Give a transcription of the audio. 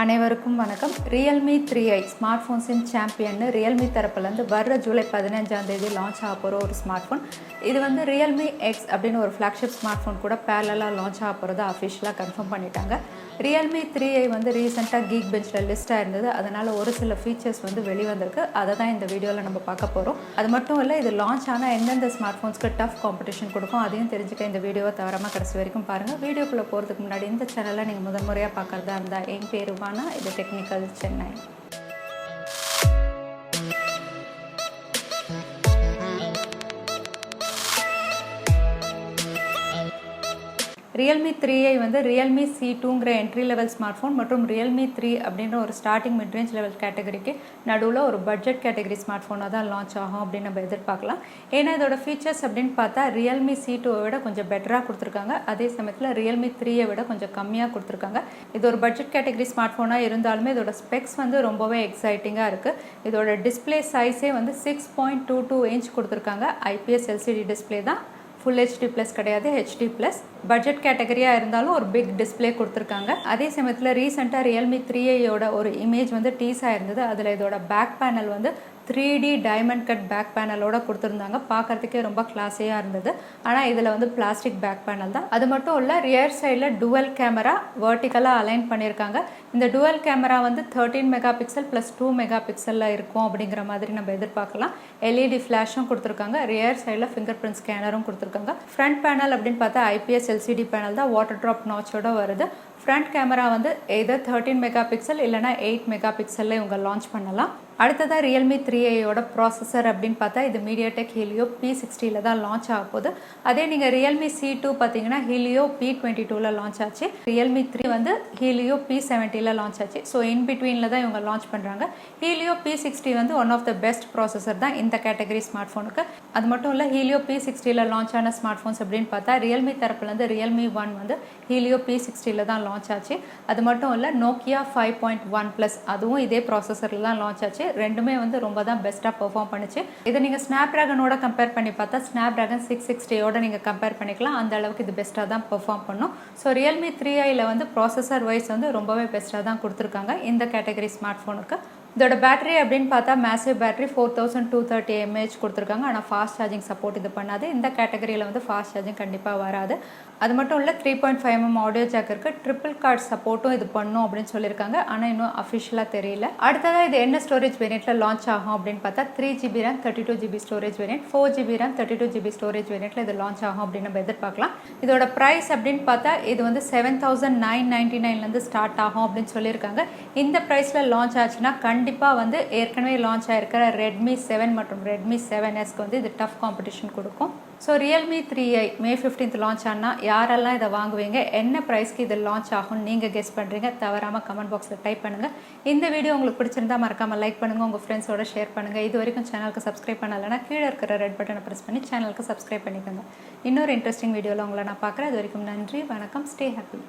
அனைவருக்கும் வணக்கம். Realme 3i smart ஃபோன்ஸின் சாம்பியன்னு Realme தரப்புலேருந்து வர்ற ஜூலை 15ஆம் தேதி லான்ச் ஆக போகிற ஒரு ஸ்மார்ட் ஃபோன். இது வந்து ரியல்மி எக்ஸ் அப்படின்னு ஒரு ஃப்ளாக்ஷிப் ஸ்மார்ட் ஃபோன் கூட பேரலாக லான்ச் ஆக போகிறத அஃபிஷியலாக கன்ஃபார்ம் பண்ணிட்டாங்க. ரியல்மி 3i வந்து ரீசெண்டாக கீக் பெஞ்சில் லிஸ்ட்டாக இருந்தது. அதனால் ஒரு சில ஃபீச்சர்ஸ் வந்து வெளிவந்திருக்கு. அதை தான் இந்த வீடியோவில் நம்ம பார்க்க போகிறோம். அது மட்டும் இல்லை, இது லான்ச் ஆனால் எந்தெந்த ஸ்மார்ட் ஃபோன்ஸ்க்கு டஃப் காம்படிஷன் கொடுக்கும் அதையும் தெரிஞ்சுக்க இந்த வீடியோவை தவறாமல் கடைசி வரைக்கும் பாருங்கள். வீடியோக்குள்ளே போகிறதுக்கு முன்னாடி இந்த சேனலை நீங்கள் முதன்முறையாக பார்க்குறதா இருந்தால் என் பேர் இது டெக்னிக்கல் சென்னை. ரியல்மி 3i வந்து ரியல்மி C2ங்கிற என்ட்ரி லெவல் ஸ்மார்ட் ஃபோன் மற்றும் ரியல்மி 3 அப்படின்ற ஒரு ஸ்டார்டிங் மிட்ரேஞ்ச் லெவல் கேட்டகரிக்கு நடுவில் ஒரு பட்ஜெட் கேட்டகரி ஸ்மார்ட் ஃபோனாக தான் லான்ச் ஆகும் அப்படின்னு நம்ம எதிர்பார்க்கலாம். ஏன்னா இதோட ஃபீச்சர்ஸ் அப்படின்னு பார்த்தா ரியல்மி C2வை விட கொஞ்சம் பெட்டராக கொடுத்துருக்காங்க. அதே சமயத்தில் ரியல்மி 3ஐ விட கொஞ்சம் கம்மியாக கொடுத்துருக்காங்க. இது ஒரு பட்ஜெட் கேட்டகரி ஸ்மார்ட் ஃபோனாக இருந்தாலுமே இதோட ஸ்பெக்ஸ் வந்து ரொம்பவே எக்ஸைட்டிங்காக இருக்குது. இதோட டிஸ்பிளே சைஸே வந்து 6.22 இன்ச் கொடுத்துருக்காங்க. IPS LCD டிஸ்பிளே தான். ஃபுல் HD ப்ளஸ் கிடையாது, HD ப்ளஸ். பட்ஜெட் கேட்டகரியாக இருந்தாலும் ஒரு பிக் டிஸ்பிளே கொடுத்துருக்காங்க. அதே சமயத்தில் ரீசெண்டாக ரியல்மி 3iயோட ஒரு இமேஜ் வந்து டீஸ் ஆயிருந்தது. அதில் இதோட பேக் பேனல் வந்து 3D டைமண்ட் கட் பேக் பேனலோட கொடுத்துருந்தாங்க. பார்க்கறதுக்கே ரொம்ப கிளாஸியாக இருந்தது. ஆனால் இதில் வந்து பிளாஸ்டிக் பேக் பேனல் தான். அது மட்டும் இல்லை, ரியர் சைடில் டுவல் கேமரா வெர்டிக்கலாக அலைன் பண்ணியிருக்காங்க. இந்த டுவல் கேமரா வந்து 13 மெகா பிக்சல் ப்ளஸ் 2 மெகா பிக்சலில் இருக்கும் அப்படிங்கிற மாதிரி நம்ம எதிர்பார்க்கலாம். LED ஃப்ளாஷும் கொடுத்துருக்காங்க. ரியர் சைடில் ஃபிங்கர் பிரிண்ட் ஸ்கேனரும் கொடுத்துருக்காங்க. ஃப்ரண்ட் பேனல் அப்படின்னு பார்த்தா IPS LCD பேனல் தான். வாட்டர் ட்ராப் நாச்சோட வருது. ஃப்ரண்ட் கேமரா வந்து எதர் 13 மெகா பிக்சல் இல்லைனா 8 மெகா பிக்சலில் இவங்க லான்ச் பண்ணலாம். அடுத்ததாக ரியல்மி 3iயோட ப்ராசஸர் அப்படின்னு பார்த்தா இது MediaTek Helio P60 தான் லான்ச் ஆக போகுது. அதே நீங்கள் ரியல்மி C2 பார்த்தீங்கன்னா Helio P22 லான்ச் ஆச்சு. ரியல்மி 3 வந்து Helio P70 லான்ச் ஆச்சு. ஸோ இன் பிட்வீனில் தான் இவங்க லான்ச் பண்ணுறாங்க. Helio P60 வந்து one of the best processor தான் இந்த கேட்டகரி ஸ்மார்ட் ஃபோனுக்கு. அது மட்டும் இல்லை, Helio P60 லான்ச் ஆன ஸ்மார்ட் ஃபோன்ஸ் அப்படின்னு பார்த்தா ரியல்மி தரப்புலேருந்து ரியல்மி 1 வந்து Helio P60 தான் லான்ச் ஆச்சு. அது மட்டும் இல்லை, Nokia 5.1 அதுவும் இதே ப்ராசஸரில் தான் லான்ச் ஆச்சு. ரெண்டுமே வந்து ரொம்ப தான் பெஸ்ட்டாக பெர்ஃபார்ம் பண்ணிச்சு. இதை நீங்கள் ஸ்னாப்ட்ராகனோட கம்பேர் பண்ணி பார்த்தா ஸ்னாப்ட்ராகன் 660யோட நீங்கள் கம்பேர் பண்ணிக்கலாம். அந்த அளவுக்கு இது பெஸ்ட்டாக தான் பெர்ஃபார்ம் பண்ணும். ஸோ ரியல்மி 3iயில் வந்து ப்ராசஸர் வைஸ் வந்து ரொம்பவே பெஸ்ட்டாக தான் கொடுத்துருக்காங்க இந்த கேட்டகரி ஸ்மார்ட் ஃபோனுக்கு. இதோட பேட்டரி அப்படின்னு பார்த்தா மேசிவ் பேட்டரி 4230 mAh கொடுத்துருக்காங்க. ஆனால் ஃபாஸ்ட் சார்ஜிங் சப்போர்ட் இது பண்ணாது. இந்த கேட்டகரியில் வந்து ஃபாஸ்ட் சார்ஜிங் கண்டிப்பாக வராது. அது மட்டும் இல்லை, 3.5mm ஆடியோ ஜாக் இருக்குது. ட்ரிபிள் கார்ட் சப்போர்ட்டும் இது பண்ணும் அப்படின்னு சொல்லியிருக்காங்க. ஆனால் இன்னும் அஃபிஷியலாக தெரியல. அடுத்ததாக இது என்ன ஸ்டோரேஜ் வேரியண்ட்டில் லான்ச் ஆகும் அப்படின்னு பார்த்தா 3GB RAM 32GB storage variant, 4GB RAM 32GB storage வேரியண்ட்டில் இது லான்ச் ஆகும் அப்படின்னு நம்ம எதிர்பார்க்கலாம். இதோட ப்ரைஸ் அப்படின்னு பார்த்தா இது வந்து 7999 ஸ்டார்ட் ஆகும் அப்படின்னு சொல்லியிருக்காங்க. இந்த ப்ரைஸில் லான்ச் ஆச்சுன்னா கண்டிப்பாக வந்து ஏற்கனவே லான்ச் ஆகிருக்கிற Redmi 7 மற்றும் Redmi 7Sக்கு வந்து இது டஃப் காம்படிஷன் கொடுக்கும். So Realme 3i May 15th launch ஆனால் யாரெல்லாம் இதை வாங்குவீங்க, என்ன ப்ரைஸ்க்கு இது லான்ச் ஆகும்னு நீங்கள் கெஸ் பண்ணுறீங்க? தவறாமல் கமெண்ட் பாக்ஸில் டைப் பண்ணுங்கள். இந்த வீடியோ உங்களுக்கு பிடிச்சிருந்தா மறக்காமல் லைக் பண்ணுங்கள், உங்கள் ஃப்ரெண்ட்ஸோட ஷேர் பண்ணுங்கள். இது வரைக்கும் சேனலுக்கு சப்ஸ்கிரைப் பண்ணலைன்னா கீழே இருக்கிற ரெட் பட்டனை ப்ரெஸ் பண்ணி சேனலுக்கு சப்ஸ்கிரைப் பண்ணிக்கோங்க. இன்னொரு இன்ட்ரெஸ்டிங் வீடியோவில் உங்களை நான் பார்க்குறேன். இது வரைக்கும் நன்றி, வணக்கம், ஸ்டே ஹாப்பி.